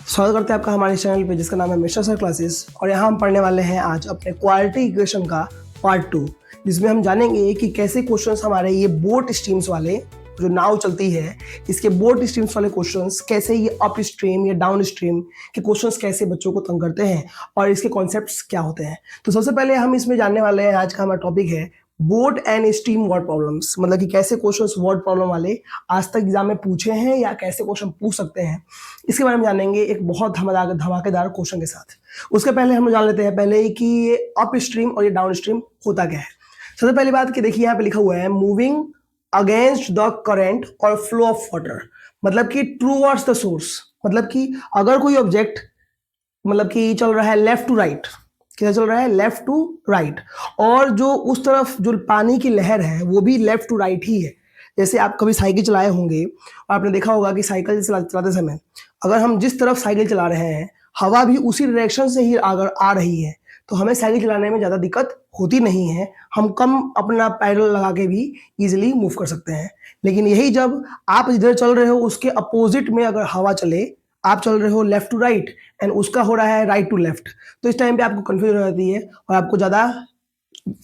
स्वागत करते हैं आपका हमारे चैनल पे जिसका नाम है मिस्टर सर क्लासेस। और यहाँ हम पढ़ने वाले हैं आज अपने क्वालिटी इक्वेशन का पार्ट 2, जिसमें हम जानेंगे कि कैसे क्वेश्चंस हमारे ये बोट स्ट्रीम्स वाले जो नाव चलती है इसके बोट स्ट्रीम्स वाले क्वेश्चंस कैसे ये अप स्ट्रीम या डाउन स्ट्रीम के क्वेश्चंस कैसे बच्चों को तंग करते हैं और इसके कॉन्सेप्ट्स क्या होते हैं। तो सबसे पहले हम इसमें जानने वाले हैं, आज का हमारा टॉपिक है boat and stream word problems, मतलब कि कैसे क्वेश्चंस वर्ड प्रॉब्लम वाले आज तक एग्जाम में पूछे हैं या कैसे क्वेश्चन पूछ सकते हैं, इसके बारे में जानेंगे एक बहुत धमाकेदार क्वेश्चन के साथ। उसके पहले हम जान लेते हैं पहले ही कि ये अप स्ट्रीम और ये डाउन स्ट्रीम होता क्या है। सबसे पहली बात कि देखिए यहाँ पे लिखा हुआ है मूविंग अगेंस्ट द करंट और फ्लो ऑफ वाटर, मतलब कि टूवर्ड्स द सोर्स, मतलब कि अगर कोई ऑब्जेक्ट मतलब कि चल रहा है लेफ्ट टू राइट, क्या चल रहा है लेफ्ट टू राइट, और जो उस तरफ जो पानी की लहर है वो भी लेफ्ट टू राइट ही है। जैसे आप कभी साइकिल चलाए होंगे और आपने देखा होगा कि साइकिल चलाते समय अगर हम जिस तरफ साइकिल चला रहे हैं हवा भी उसी डायरेक्शन से ही अगर आ रही है तो हमें साइकिल चलाने में ज़्यादा दिक्कत होती नहीं है, हम कम अपना पैडल लगा के भी इजीली मूव कर सकते हैं। लेकिन यही जब आप जिधर चल रहे हो उसके अपोजिट में अगर हवा चले, आप चल रहे हो लेफ्ट टू राइट एंड उसका हो रहा है राइट टू लेफ्ट, तो इस टाइम पे आपको कंफ्यूजन हो जाती है और आपको ज़्यादा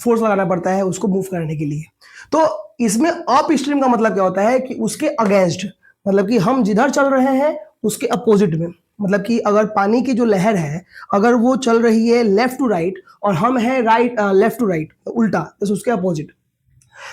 फोर्स लगाना पड़ता है उसको मूव करने के लिए। तो इसमें अप स्ट्रीम का मतलब क्या होता है कि उसके अगेंस्ट, मतलब कि हम जिधर चल रहे हैं उसके अपोजिट में, मतलब कि अगर पानी की जो लहर है अगर वो चल रही है लेफ्ट टू राइट और हम हैं राइट लेफ्ट टू राइट उल्टा, तो उसके अपोजिट,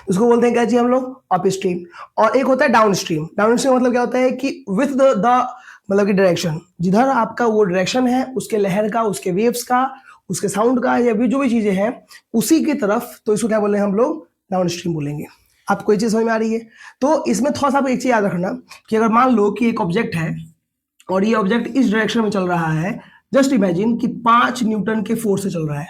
उसको बोलते हैं क्या जी हम लोग अप स्ट्रीम। और एक होता है डाउन स्ट्रीम। डाउन स्ट्रीम मतलब क्या होता है कि विथ द मतलब कि डायरेक्शन, जिधर आपका वो डायरेक्शन है उसके लहर का, उसके वेव्स का, उसके साउंड का, या भी जो भी चीजें हैं उसी की तरफ, तो इसको क्या बोले हम लोग डाउन स्ट्रीम बोलेंगे। आपको ये चीज समझ में आ रही है? तो इसमें थोड़ा सा एक चीज याद रखना कि अगर मान लो कि एक ऑब्जेक्ट है और ये ऑब्जेक्ट इस डायरेक्शन में चल रहा है, जस्ट इमेजिन कि 5 न्यूटन के फोर्स से चल रहा है,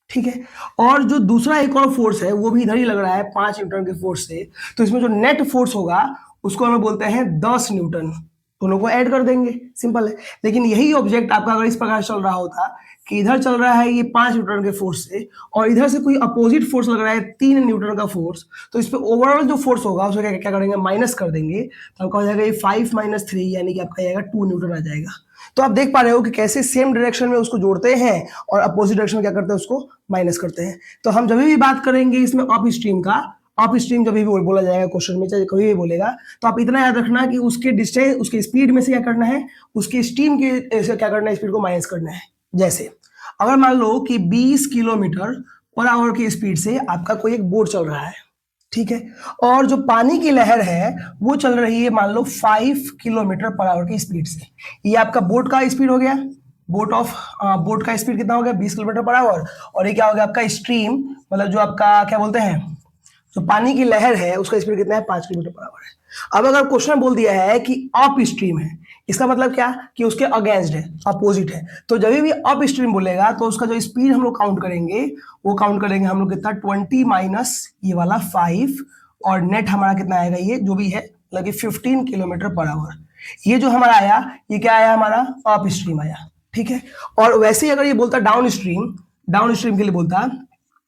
ठीक है, और जो दूसरा एक और फोर्स है वो भी इधर ही लग रहा है 5 न्यूटन के फोर्स से, तो इसमें जो नेट फोर्स होगा उसको हमें बोलते हैं 10 न्यूटन। दोनों को ऐड कर देंगे, सिंपल है। लेकिन यही ऑब्जेक्ट आपका अगर इस प्रकार चल रहा होता कि इधर चल रहा है ये 5 न्यूटन के फोर्स से और इधर से कोई अपोजिट फोर्स लग रहा है 3 न्यूटन का फोर्स, तो इस पे ओवरऑल जो फोर्स होगा उसको क्या करेंगे माइनस कर देंगे, तो आपका हो जाएगा ये 5 - 3 यानी कि आपका आएगा 2 न्यूटन आ जाएगा। तो आप देख पा रहे हो कि कैसे सेम डायरेक्शन में उसको जोड़ते हैं और अपोजिट डायरेक्शन में क्या करते हैं उसको माइनस करते हैं। तो हम जब भी बात करेंगे इसमें अप स्ट्रीम का, अप स्ट्रीम जब भी बोला जाएगा क्वेश्चन में, चाहे कभी भी बोलेगा, तो आप इतना याद रखना कि उसके डिस्टेंस, उसके स्पीड में से क्या करना है, उसकी स्ट्रीम के से क्या करना है, स्पीड को माइनस करना है। जैसे अगर मान लो कि 20 किलोमीटर पर आवर की स्पीड से आपका कोई एक बोट चल रहा है, ठीक है, और जो पानी की लहर है वो चल रही है मान लो 5 किलोमीटर पर आवर की स्पीड से। ये आपका बोट का स्पीड हो गया, बोट का स्पीड कितना हो गया 20 किलोमीटर पर आवर, और ये क्या हो गया आपका स्ट्रीम, मतलब जो आपका क्या बोलते हैं जो पानी की लहर है उसका स्पीड कितना है 5 किलोमीटर पर आवर है। अब अगर क्वेश्चन बोल दिया है कि अप स्ट्रीम है, इसका मतलब क्या कि उसके अगेंस्ट है, अपोजिट है, तो जब भी अप स्ट्रीम बोलेगा तो उसका जो स्पीड हम लोग काउंट करेंगे वो काउंट करेंगे हम लोग कितना 20 माइनस ये वाला 5, और नेट हमारा कितना आएगा ये जो भी है मतलब कि 15 किलोमीटर पर आवर। ये जो हमारा आया ये क्या आया हमारा अप स्ट्रीम आया, ठीक है। और वैसे ही अगर ये बोलता डाउन स्ट्रीम के लिए बोलता,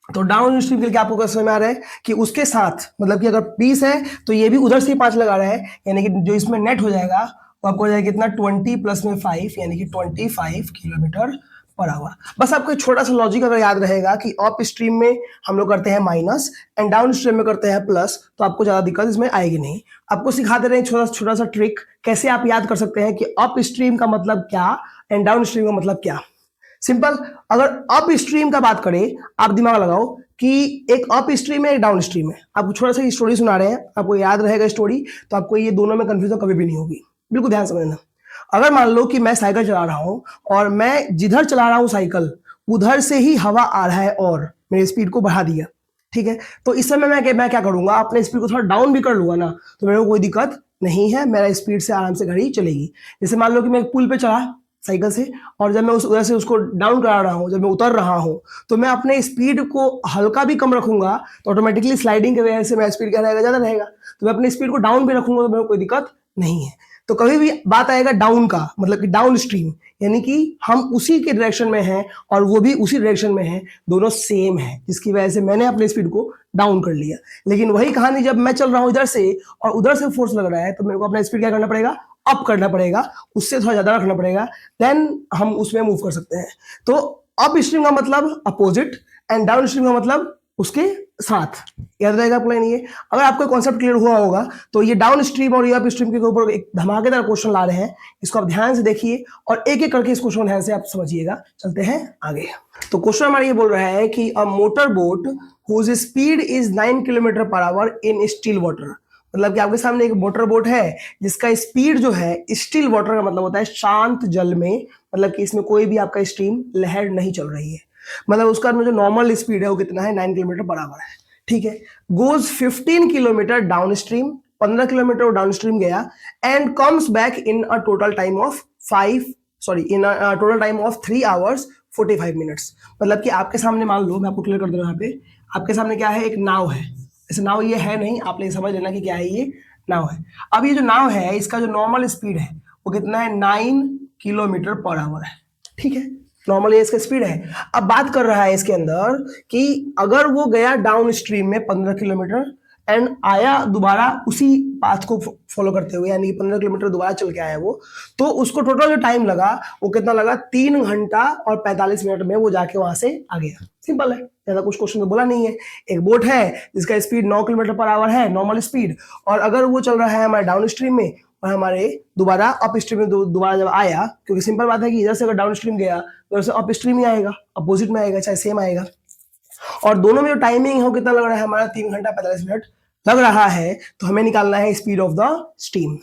तो डाउन स्ट्रीम के लिए आपको क्या समझ में आ रहा है कि उसके साथ मतलब कि अगर 20 है तो ये भी उधर से 5 लगा रहा है, यानी कि जो इसमें नेट हो जाएगा वो आपको हो जाएगा कितना 20 प्लस में 5 यानी कि 25 किलोमीटर पर आवर। बस आपको छोटा सा लॉजिक अगर याद रहेगा कि अप स्ट्रीम में हम लोग करते हैं माइनस एंड डाउन स्ट्रीम में करते हैं प्लस, तो आपको ज्यादा दिक्कत इसमें आएगी नहीं। आपको सिखा दे रहे हैं छोटा सा ट्रिक कैसे आप याद कर सकते हैं कि अप स्ट्रीम का मतलब क्या एंड डाउन स्ट्रीम का मतलब क्या। सिंपल, अगर अप स्ट्रीम का बात करें, आप दिमाग लगाओ कि एक अप स्ट्रीम है एक डाउन स्ट्रीम है। आपको छोटा सा स्टोरी सुना रहे हैं, आपको याद रहेगा स्टोरी, तो आपको ये दोनों में कंफ्यूजन कभी भी नहीं होगी। बिल्कुल ध्यान समझना। अगर मान लो कि मैं साइकिल चला रहा हूं और मैं जिधर चला रहा हूं साइकिल उधर से ही हवा आ रहा है और मेरी स्पीड को बढ़ा दिया, ठीक है, तो इस समय मैं क्या करूंगा, अपने स्पीड को थोड़ा डाउन भी कर लूंगा ना, तो मेरे को कोई दिक्कत नहीं है, मेरा स्पीड से आराम से गाड़ी चलेगी। जैसे मान लो कि मैं पुल पे चला साइकिल से और जब मैं उस वजह से उसको डाउन करा रहा हूँ, जब मैं उतर रहा हूँ तो मैं अपने स्पीड को हल्का भी कम रखूंगा तो ऑटोमेटिकली स्लाइडिंग की वजह से मेरा स्पीड क्या रहेगा, ज्यादा रहेगा। तो मैं अपनी स्पीड को डाउन भी रखूंगा तो मेरे को कोई दिक्कत नहीं है। तो कभी भी बात आएगा डाउन का मतलब कि डाउन स्ट्रीम, यानी कि हम उसी के डायरेक्शन में हैं और वो भी उसी डायरेक्शन में है, दोनों सेम है, जिसकी वजह से मैंने अपनी स्पीड को डाउन कर लिया। लेकिन वही कहानी जब मैं चल रहा हूं इधर से और उधर से फोर्स लग रहा है तो मेरे को अपना स्पीड क्या करना पड़ेगा, अप करना पड़ेगा, उससे थोड़ा ज्यादा रखना पड़ेगा, देन हम उसमें मूव कर सकते हैं। तो अप स्ट्रीम का मतलब अपोजिट एंड डाउन स्ट्रीम का मतलब उसके साथ। याद रहेगा आपको लाइन ये। अगर आपको कॉन्सेप्ट क्लियर हुआ होगा तो ये डाउन स्ट्रीम और ये अप स्ट्रीम के ऊपर एक धमाकेदार क्वेश्चन ला रहे हैं, इसको आप ध्यान से देखिए और एक एक करके इस क्वेश्चन ध्यान से आप समझिएगा। चलते हैं आगे। तो क्वेश्चन हमारा ये बोल रहा है कि a motor boat whose speed is 9 kilometre per hour in still water. मतलब कि आपके सामने एक मोटर बोट है जिसका स्पीड जो है, स्टिल वाटर का मतलब होता है शांत जल में, मतलब कि इसमें कोई भी आपका स्ट्रीम लहर नहीं चल रही है, मतलब उसका जो नॉर्मल स्पीड है वो कितना है, 9 किलोमीटर पर आवर है। ठीक है। Goes 15 kilometre down stream, 15 kilometre down stream गया, and comes back in a total time of 3 hours 45 minutes. मतलब कि आपके सामने मान लो, मैं आपको क्लियर कर दे रहा हूं, यहाँ पे आपके सामने क्या है, एक नाव है। ऐसे नाव ये है नहीं, आप ये समझ लेना कि क्या है, ये नाव है। अब ये जो नाव है इसका जो नॉर्मल स्पीड है वो कितना है, 9 किलोमीटर पर आवर है। ठीक है, नॉर्मली इसका स्पीड है। अब बात कर रहा है इसके अंदर कि अगर वो गया डाउन स्ट्रीम में 15 किलोमीटर एंड आया दोबारा उसी पाथ को फॉलो करते हुए, यानी कि 15 किलोमीटर दोबारा चल के आया वो, तो उसको टोटल जो टाइम लगा वो कितना लगा, 3 घंटा और 45 मिनट में वो जाके वहां से आ गया। सिंपल है, ज्यादा कुछ क्वेश्चन तो बोला नहीं है। एक बोट है जिसका स्पीड 9 किलोमीटर पर आवर है, नॉर्मल स्पीड, और अगर वो चल रहा है हमारे डाउन स्ट्रीम में और हमारे दोबारा अप स्ट्रीम में दोबारा जब आया, क्योंकि सिंपल बात है कि इधर से अगर डाउन स्ट्रीम गया तो इधर से अप स्ट्रीम ही आएगा, अपोजिट में आएगा, चाहे सेम आएगा। और दोनों में जो टाइमिंग है कितना लग रहा है हमारा, 3 घंटा 45 मिनट लग रहा है। तो हमें निकालना है स्पीड ऑफ द स्ट्रीम।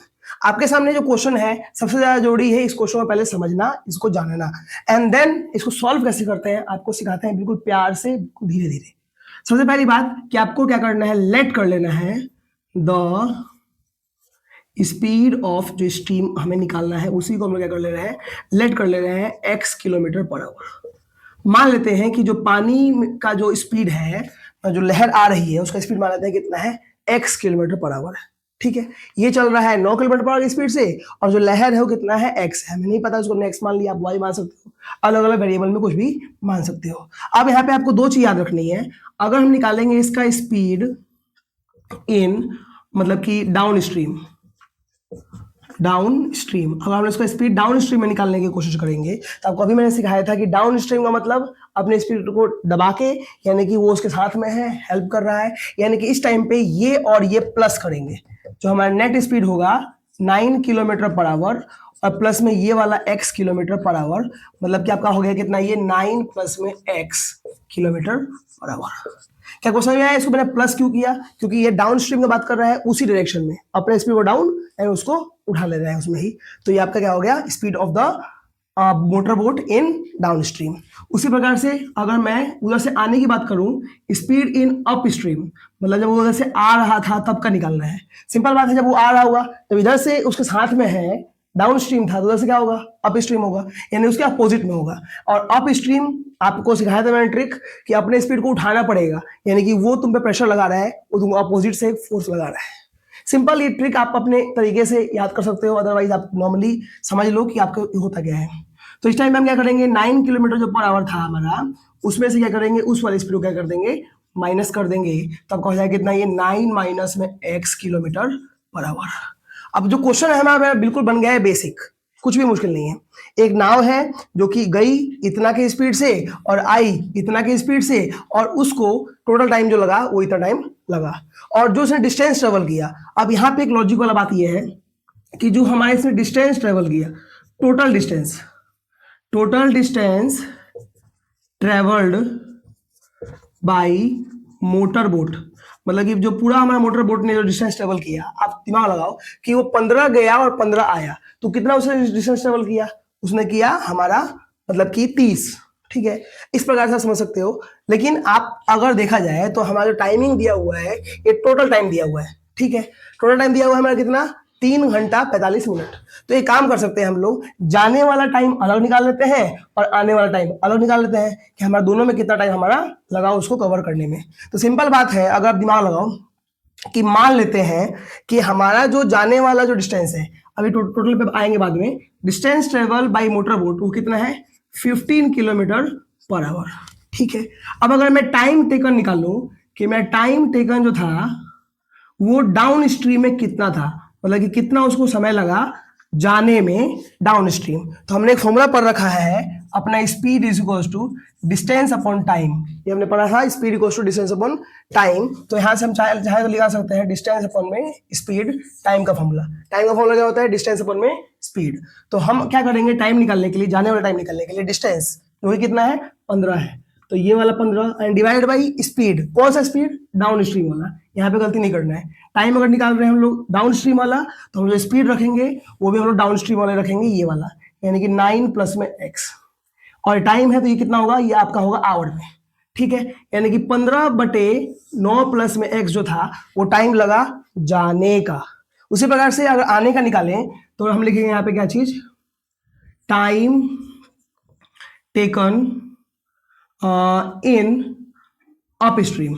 आपके सामने जो क्वेश्चन है सबसे ज्यादा जरूरी है इस क्वेश्चन को पहले समझना, इसको जानना, एंड देन इसको सॉल्व कैसे करते हैं आपको सिखाते हैं, बिल्कुल प्यार से, धीरे धीरे। सबसे पहली बात कि आपको क्या करना है, लेट कर लेना है द स्पीड ऑफ जो स्ट्रीम हमें निकालना है उसी को हम लोग क्या कर ले रहे हैं, लेट कर ले रहे हैं x किलोमीटर पर आवर। मान लेते हैं कि जो पानी का जो स्पीड है, जो लहर आ रही है उसका स्पीड मान लेते हैं कितना है, x किलोमीटर पर आवर है। ठीक है, ये चल रहा है 9 किलोमीटर पर आवर की स्पीड से, और जो लहर है वो कितना है, x है। हमें नहीं पता, उसको नेक्स्ट मान लिया, आप y मान सकते हो, अलग अलग वेरिएबल में कुछ भी मान सकते हो। अब यहाँ पे आपको दो चीज याद रखनी है। अगर हम निकालेंगे इसका स्पीड इन, मतलब कि डाउन स्ट्रीम, अगर हम इसका स्पीड डाउन स्ट्रीम में निकालने की कोशिश करेंगे तो आपको अभी मैंने सिखाया था कि डाउन स्ट्रीम का मतलब अपने स्पीड को दबा के, यानी कि वो उसके साथ में है, हेल्प कर रहा है, यानी कि इस टाइम पे ये और ये प्लस करेंगे, जो हमारा नेट स्पीड होगा 9 किलोमीटर पर आवर, और प्लस में ये वाला x किलोमीटर पर आवर, मतलब कि आपका हो गया कितना, ये 9 प्लस में x किलोमीटर पर आवर। क्या क्वेश्चन में आया, इसको मैंने प्लस क्यों किया, क्योंकि ये डाउन स्ट्रीम की बात कर रहा है, उसी डायरेक्शन में अपने स्पीड को डाउन एंड उसको उठा ले रहा है उसमें ही। तो ये आपका क्या हो गया, speed of the motor boat in down stream. उसी प्रकार से अगर मैं उधर से आने की बात करूं, स्पीड इन अप स्ट्रीम, मतलब जब वो उधर से आ रहा था तब का निकालना है। सिंपल बात है, जब वो आ रहा होगा जब इधर से उसके साथ में है, डाउन स्ट्रीम था तो उधर से क्या होगा, अप स्ट्रीम होगा, यानी उसके अपोजिट में होगा। और अप स्ट्रीम आपको सिखाया था मैंने ट्रिक कि अपने स्पीड को उठाना पड़ेगा, यानी कि वो तुम पे प्रेशर लगा रहा है, वो तुमको अपोजिट से फोर्स लगा रहा है। सिंपल ये ट्रिक आप अपने तरीके से याद कर सकते हो, अदरवाइज आप नॉर्मली समझ लो कि आपको होता क्या है। तो इस टाइम हम क्या करेंगे, 9 किलोमीटर जो पर आवर था हमारा, उसमें से क्या करेंगे, उस वाले स्पीड को क्या कर देंगे, माइनस कर देंगे, तो आपको हो जाएगा कितना, ये 9 माइनस में x किलोमीटर पर आवर। अब जो क्वेश्चन है हमारा बिल्कुल बन गया है बेसिक, कुछ भी मुश्किल नहीं है। एक नाव है जो कि गई इतना की स्पीड से और आई इतना की स्पीड से, और उसको टोटल टाइम जो लगा वो इतना टाइम लगा, और जो उसने डिस्टेंस ट्रेवल किया। अब यहाँ पे एक लॉजिक वाला बात ये है कि जो हमारे इसने डिस्टेंस ट्रेवल किया, total distance travelled by motor boat, मतलब कि जो पूरा हमारा मोटर बोट ने जो डिस्टेंस ट्रेवल किया, आप दिमाग लगाओ कि वो 15 गया और 15 आया, तो कितना उसने डिस्टेंस ट्रेवल किया, उसने किया हमारा मतलब कि 30। ठीक है, इस प्रकार से समझ सकते हो। लेकिन आप अगर देखा जाए तो हमारा जो टाइमिंग दिया हुआ है ये टोटल टाइम दिया हुआ है। ठीक है, टोटल टाइम दिया हुआ है हमारा कितना, 3 घंटा 45 मिनट। तो एक काम कर सकते हैं हम लोग, जाने वाला टाइम अलग निकाल लेते हैं और आने वाला टाइम अलग निकाल लेते हैं कि हमारा दोनों में कितना टाइम हमारा लगा उसको कवर करने में। तो सिंपल बात है, अगर आप दिमाग लगाओ कि मान लेते हैं कि हमारा जो जाने वाला जो डिस्टेंस है, अभी टोटल पे आएंगे बाद में, distance travel by motor boat वो कितना है, 15 किलोमीटर पर आवर। ठीक है, अब अगर मैं टाइम टेकन निकालूं कि मैं टाइम टेकन जो था वो डाउन स्ट्रीम में कितना था, मतलब कि कितना उसको समय लगा जाने में डाउन स्ट्रीम। तो हमने एक फॉर्मूला पढ़ रखा है अपना, speed is equals to distance upon time. ये हमने पढ़ा था, speed equals to distance upon time. तो यहाँ से हम चाहे तो लिखा सकते हैं डिस्टेंस अपॉन में स्पीड, टाइम का फॉर्मूला। टाइम का फॉर्मूला क्या होता है? डिस्टेंस अपॉन में स्पीड। तो हम क्या करेंगे, टाइम निकालने के लिए, जाने वाला टाइम निकालने के लिए डिस्टेंस, जो कि कितना है 15 है, तो ये वाला 15 एंड डिवाइड बाई स्पीड। कौन सा स्पीड? डाउन स्ट्रीम वाला। यहाँ पे गलती नहीं करना है। टाइम अगर निकाल रहे हैं हम लोग डाउन स्ट्रीम वाला, तो हम जो स्पीड रखेंगे वो भी हम लोग डाउन स्ट्रीम वाले रखेंगे, ये वाला, यानी कि 9 प्लस में x। और टाइम है तो ये कितना होगा? ये आपका होगा आवर में, ठीक है। यानी कि 15/9 प्लस में x जो था वो टाइम लगा जाने का। उसी प्रकार से अगर आने का निकालें तो हम लिखेंगे यहाँ पे क्या चीज? Time taken in up stream,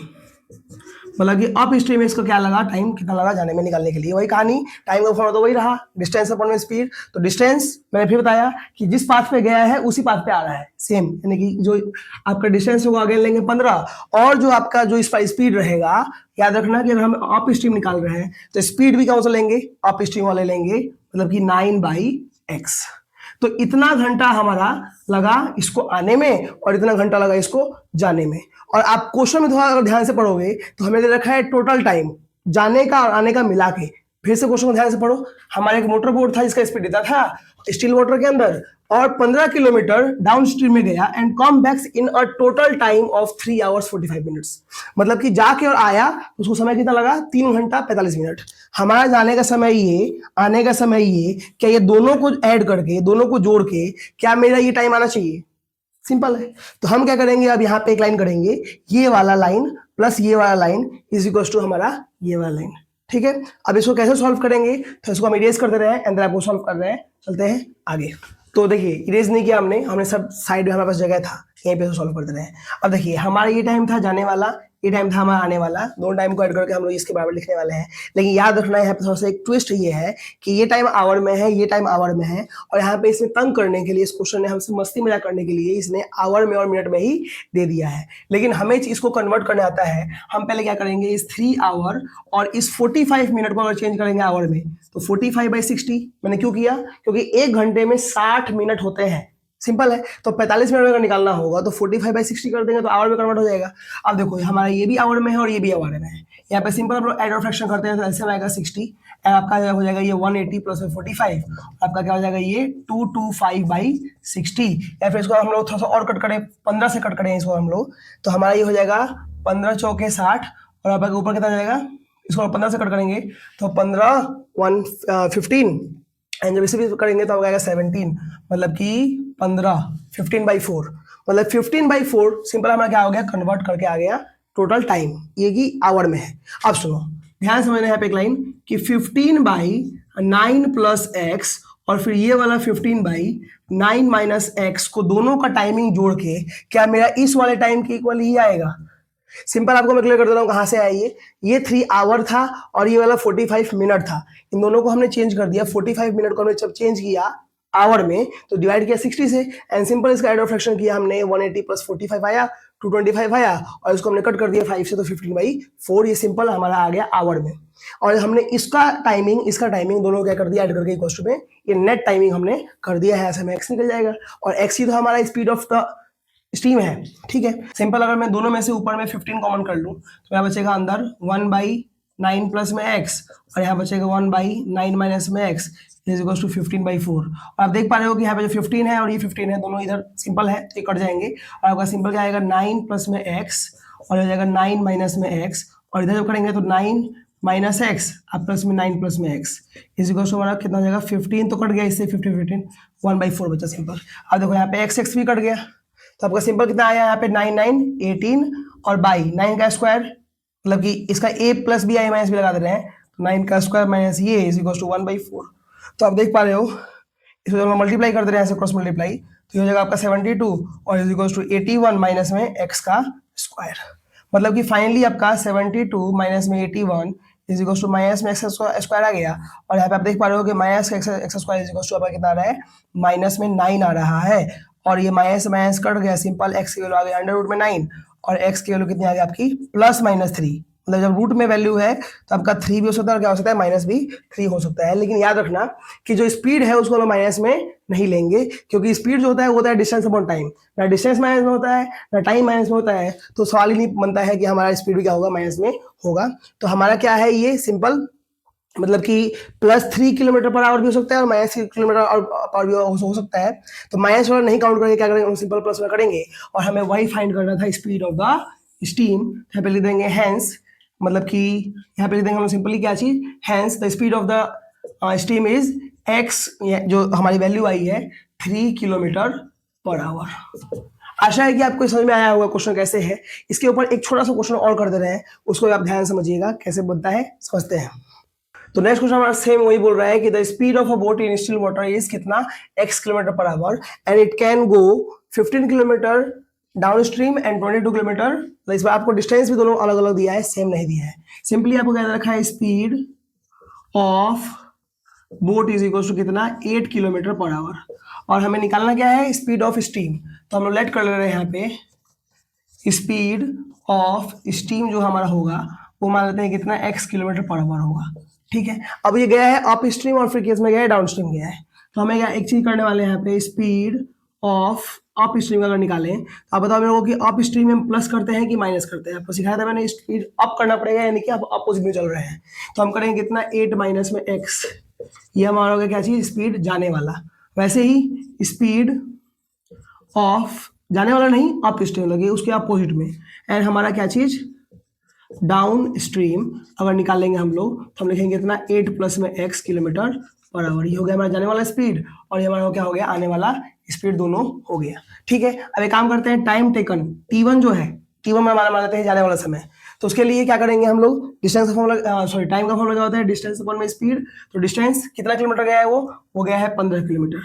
मतलब कि अप स्ट्रीम में इसको क्या लगा, टाइम कितना लगा जाने में निकालने के लिए। वही कहानी, टाइम का फॉर्मूला तो वही रहा, डिस्टेंस अपॉन में स्पीड। तो डिस्टेंस मैंने फिर बताया कि जिस पाथ पे गया है उसी पाथ पे आ रहा है, सेम, यानी कि जो आपका डिस्टेंस होगा आगे लेंगे 15, और जो आपका जो स्पीड रहेगा, याद रखना कि अगर हम अप स्ट्रीम निकाल रहे हैं तो स्पीड भी कौन सा लेंगे? अप स्ट्रीम वाले लेंगे, मतलब कि 9/x। तो इतना घंटा हमारा लगा इसको आने में और इतना घंटा लगा इसको जाने में। और आप क्वेश्चन में थोड़ा अगर ध्यान से पढ़ोगे तो हमें दे रखा है टोटल टाइम जाने का और आने का मिला के। फिर से क्वेश्चन को ध्यान से पढ़ो। हमारे एक मोटर बोट था जिसका स्पीड देता था स्टील वाटर के अंदर, और 15 किलोमीटर डाउन स्ट्रीम में गया and come backs in a total time of 3 hours 45 minutes. मतलब कि जाके और आया उसको समय कितना लगा? 3 घंटा 45 मिनट। हमारा जाने का समय ये, आने का समय ये, क्या ये दोनों को ऐड करके, दोनों को जोड़ के क्या मेरा ये टाइम आना चाहिए? सिंपल है। तो हम क्या करेंगे, अब यहाँ पे एक लाइन करेंगे, ये वाला लाइन प्लस ये वाला लाइन इज इक्वल टू हमारा ये वाला लाइन, ठीक है। अब इसको कैसे सॉल्व करेंगे, तो इसको हम इरेज करते रहे हैं एंड आपको सॉल्व कर रहे हैं। चलते हैं आगे। तो देखिए इरेज नहीं किया हमने सब साइड में हमारे पास जगह था, यहीं पे सॉल्व करते रहे। अब देखिए हमारा ये टाइम था जाने वाला, ये टाइम था हमारा आने वाला, दोनों टाइम को ऐड करके हम लोग इसके बराबर लिखने वाले हैं। लेकिन याद रखना है यहाँ पे थोड़ा सा एक ट्विस्ट ये है कि ये टाइम आवर में है, ये टाइम आवर में है, और यहाँ पे इसमें तंग करने के लिए, इस क्वेश्चन ने हमसे मस्ती मजाक करने के लिए इसने आवर में और मिनट में ही दे दिया है। लेकिन हमें इसको कन्वर्ट करने आता है। हम पहले क्या करेंगे, इस 3 आवर और इस 45 मिनट को अगर चेंज करेंगे आवर में, तो 45/60 मैंने क्यों किया? क्योंकि 1 घंटे में 60 मिनट होते हैं, सिंपल है। तो 45 मिनट में अगर निकालना होगा तो 45/60 कर देंगे तो आवर में कन्वर्ट हो जाएगा। अब देखो हमारा ये भी आवर में है और ये भी आवर में है। यहाँ पे सिंपल हम लोग एड और फ्रैक्शन करते हैं तो ऐसे में आएगा 60 एंड आपका हो जाएगा ये 180 प्लस में 45, आपका क्या हो जाएगा ये 225/60। या फिर इसको हम लोग थोड़ा सा और कट करें, 15 से कट करें इसको हम लोग, तो हमारा ये हो जाएगा 15 चौके 60 और आपका ऊपर कितना जाएगा, इसको 15 से कट करेंगे तो 15 15 एंड जब इसे भी करेंगे तो आएगा 17, मतलब कि 15/4, मतलब 15/4 सिंपल हमारा क्या हो गया, कन्वर्ट करके आ गया टोटल टाइम, ये कि आवर में है। अब सुनो ध्यान समझना यहाँ पे एक लाइन कि 15/9 प्लस x और फिर ये वाला 15/9 माइनस x को दोनों का टाइमिंग जोड़ के क्या मेरा इस वाले टाइम के इक्वल ही आएगा। सिंपल आपको मैं क्लियर कर दे रहा हूँ कहाँ से आया ये 3 आवर था और ये वाला 45 मिनट था। इन दोनों को हमने चेंज कर दिया, 45 मिनट को हमने जब चेंज किया आवर में तो डिवाइड किया 60 से एंड सिंपल इसका एड और फ्रैक्शन किया हमने, 180 प्लस 45 आया, 225 आया और इसको हमने कट कर दिया 5 से तो 15/4, ये सिंपल हमारा आ गया आवर में। और हमने इसका टाइमिंग दोनों क्या कर दिया ऐड करके इक्वल टू में ये नेट टाइमिंग हमने कर दिया है, ऐसे में x निकल जाएगा और x ही तो हमारा स्पीड ऑफ द स्ट्रीम है, ठीक है। सिंपल अगर मैं दोनों में से ऊपर में 15 कॉमन कर लूं तो यहाँ बचेगा अंदर 1/9 प्लस में x और यहाँ बचेगा 1/9 माइनस में x इज इक्वल टू 15/4। और आप देख पा रहे हो कि यहाँ पे जो 15 है और ये 15 है दोनों इधर सिंपल है तो ये कट जाएंगे और आपका सिंपल क्या आएगा 9 प्लस में x और हो जाएगा 9 माइनस में x और इधर जब करेंगे तो 9 माइनस x अब प्लस में 9 प्लस में x इज इक्वल टू हमारा कितना हो जाएगा 15 तो कट गया इससे 15 1/4 बचा सिंपल। अब देखो यहाँ पे x भी कट गया तो आपका सिंपल कितना आया यहाँ पे 9 9 18 और बाई 9 का स्क्वायर मतलब कि इसका a plus b i minus भी लगा दे रहे हैं तो 9 का स्क्वायर माइनस ये इज इक्वल टू 1/4। तो आप देख पा रहे हो इसको जब हम मल्टीप्लाई कर दे रहे हैं ऐसे क्रॉस मल्टीप्लाई तो ये हो जाएगा आपका 72 और इज इक्वल टू 81 माइनस में x का स्क्वायर, मतलब कि फाइनली आपका 72 माइनस में 81 इज इक्वल टू माइनस में एक्स स्क्वायर आ गया। और यहाँ पे आप देख पा रहे हो कि minus x square is equal to आपका कितना आ रहा है माइनस में 9 आ रहा है और ये माइनस माइनस कट गया, सिंपल x की वैल्यू आ गई अंडर रूट में 9 और x की वैल्यू कितनी आ गई आपकी +-3 मतलब जब रूट में वैल्यू है तो आपका 3 भी हो सकता है और क्या हो सकता है माइनस भी 3 हो सकता है। लेकिन याद रखना कि जो स्पीड है उसको हम माइनस में नहीं लेंगे, क्योंकि स्पीड जो होता है वो होता है डिस्टेंस अपॉन टाइम, ना डिस्टेंस माइनस में होता है ना टाइम माइनस में होता है, तो सवाल ही नहीं बनता है कि हमारा स्पीड भी क्या होगा माइनस में होगा। तो हमारा क्या है ये सिंपल, मतलब कि +3 किलोमीटर पर आवर भी हो सकता है और -3 किलोमीटर पर भी हो सकता है। तो माइनस वाला नहीं काउंट करेंगे, क्या करेंगे सिंपल प्लस में करेंगे, और हमें वही फाइंड करना था स्पीड ऑफ द स्टीम। यहाँ पे लिख देंगे हैंस, मतलब कि यहाँ पे लिख देंगे हम सिंपली क्या चीज, hence the speed of the steam is x, जो हमारी वैल्यू आई है 3 किलोमीटर पर आवर। आशा है कि आपको समझ में आया होगा क्वेश्चन कैसे है। इसके ऊपर एक छोटा सा क्वेश्चन और कर दे रहे हैं, उसको आप ध्यान समझिएगा कैसे बनता है, समझते हैं। तो नेक्स्ट क्वेश्चन हमारा सेम वही बोल रहा है कि the speed of a boat in still water is कितना, x kilometre per our, and it can go 15 kilometre down stream and 22 kilometre. तो इस बार आपको डिस्टेंस भी दोनों अलग अलग दिया है, सेम नहीं दिया है। सिंपली आपको क्या रखा है, speed of boat is equal to कितना, 8 किलोमीटर पर आवर, और हमें निकालना क्या है, स्पीड ऑफ स्टीम। तो हम लोग लेट कर ले रहे हैं यहाँ पे स्पीड ऑफ स्टीम जो हमारा होगा वो मान लेते हैं कितना, x किलोमीटर पर आवर होगा। ठीक है, अब ये गया है अप स्ट्रीम और फिर केस में गया है डाउन स्ट्रीम गया है। तो हमें क्या एक चीज करने वाले हैं यहाँ पे, स्पीड ऑफ अप स्ट्रीम अगर निकालें तो आप बताओ मेरे को कि अप स्ट्रीम में प्लस करते हैं कि माइनस करते हैं। आपको सिखाया था मैंने, स्पीड अप करना पड़ेगा, यानी कि आप अपोजिट में चल रहे हैं। तो हम करेंगे कितना, 8 माइनस में x, ये हमारा होगा क्या चीज, स्पीड जाने वाला। वैसे ही स्पीड ऑफ जाने वाला नहीं, अप स्ट्रीम लगे उसके अपोजिट में, एंड हमारा क्या चीज, डाउन स्ट्रीम अगर निकालेंगे हम लोग तो हम लिखेंगे इतना 8 प्लस में x किलोमीटर पर आवर। ये हो गया हमारा जाने वाला स्पीड, और ये हमारा क्या हो गया, आने वाला स्पीड, दोनों हो गया। ठीक है, अब एक काम करते हैं, टाइम टेकन t1 जो है, t1 में मान लेते हैं जाने वाला समय। तो उसके लिए क्या करेंगे हम लोग, डिस्टेंस का फॉर्मूला, सॉरी टाइम का फॉर्मूला क्या होता है, डिस्टेंस अपॉन में स्पीड। तो डिस्टेंस कितना किलोमीटर गया है, वो गया है 15 किलोमीटर,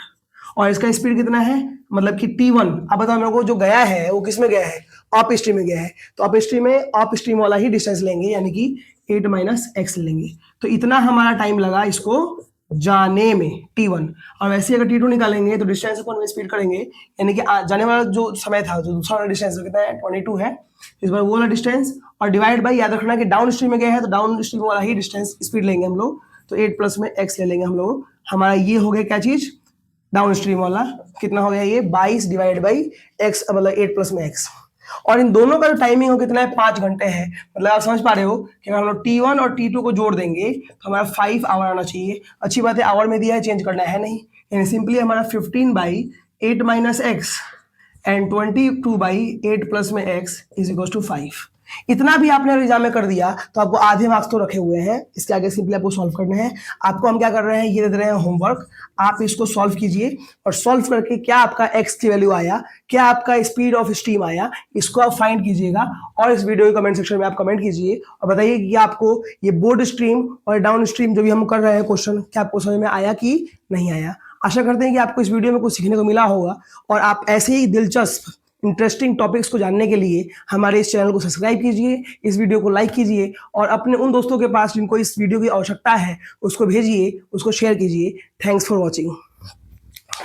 और इसका स्पीड कितना है, मतलब कि t1। अब बताओ मेरे को जो गया है वो किस में गया है, अप स्ट्रीम में गया है। तो अप स्ट्रीम में अप स्ट्रीम वाला ही डिस्टेंस लेंगे, यानी कि 8 माइनस x लेंगे। तो इतना हमारा टाइम लगा इसको जाने में, t1। और वैसे ही अगर t2 निकालेंगे तो डिस्टेंस अपॉन में स्पीड करेंगे, यानी कि जाने वाला जो समय था, जो दूसरा वाला डिस्टेंस कितना है, 22 है, इस बार वो वाला डिस्टेंस, और डिवाइड बाई, याद रखना कि डाउन स्ट्रीम में गया है तो डाउन स्ट्रीम वाला ही डिस्टेंस स्पीड लेंगे हम लोग। तो 8 प्लस में x ले लेंगे हम लोग। हमारा ये हो गया क्या चीज, डाउन स्ट्रीम वाला कितना हो गया, ये 22 डिवाइड बाई x, मतलब 8 प्लस में x। और इन दोनों का जो टाइमिंग हो कितना है, 5 घंटे है। मतलब आप समझ पा रहे हो कि अगर हम लोग t1 और t2 को जोड़ देंगे तो हमारा 5 आवर आना चाहिए। अच्छी बात है, आवर में दिया है, चेंज करना है नहीं, यानी सिंपली हमारा 15 by 8 minus x and 22 by 8 plus में x इज इक्वल टू 5। इतना भी आपने एग्जाम में कर दिया तो आपको आधे मार्क्स तो रखे हुए हैं। इसके आगे सिंपली आपको सॉल्व करने हैं। आपको हम क्या कर रहे हैं, ये दे रहे हैं होमवर्क, आप इसको सॉल्व कीजिए, और सॉल्व करके क्या आपका x की वैल्यू आया, क्या आपका स्पीड ऑफ स्टीम आया, इसको आप फाइंड कीजिएगा, और इस वीडियो के कमेंट सेक्शन में आप कमेंट कीजिए और बताइए कि आपको ये बोर्ड स्ट्रीम और डाउन स्ट्रीम जो भी हम कर रहे हैं क्वेश्चन, क्या आपको समझ में आया कि नहीं आया। आशा करते हैं कि आपको इस वीडियो में कुछ सीखने को मिला होगा, और आप ऐसे ही दिलचस्प इंटरेस्टिंग टॉपिक्स को जानने के लिए हमारे इस चैनल को सब्सक्राइब कीजिए, इस वीडियो को लाइक कीजिए, और अपने उन दोस्तों के पास जिनको इस वीडियो की आवश्यकता है उसको भेजिए, उसको शेयर कीजिए। Thanks for watching.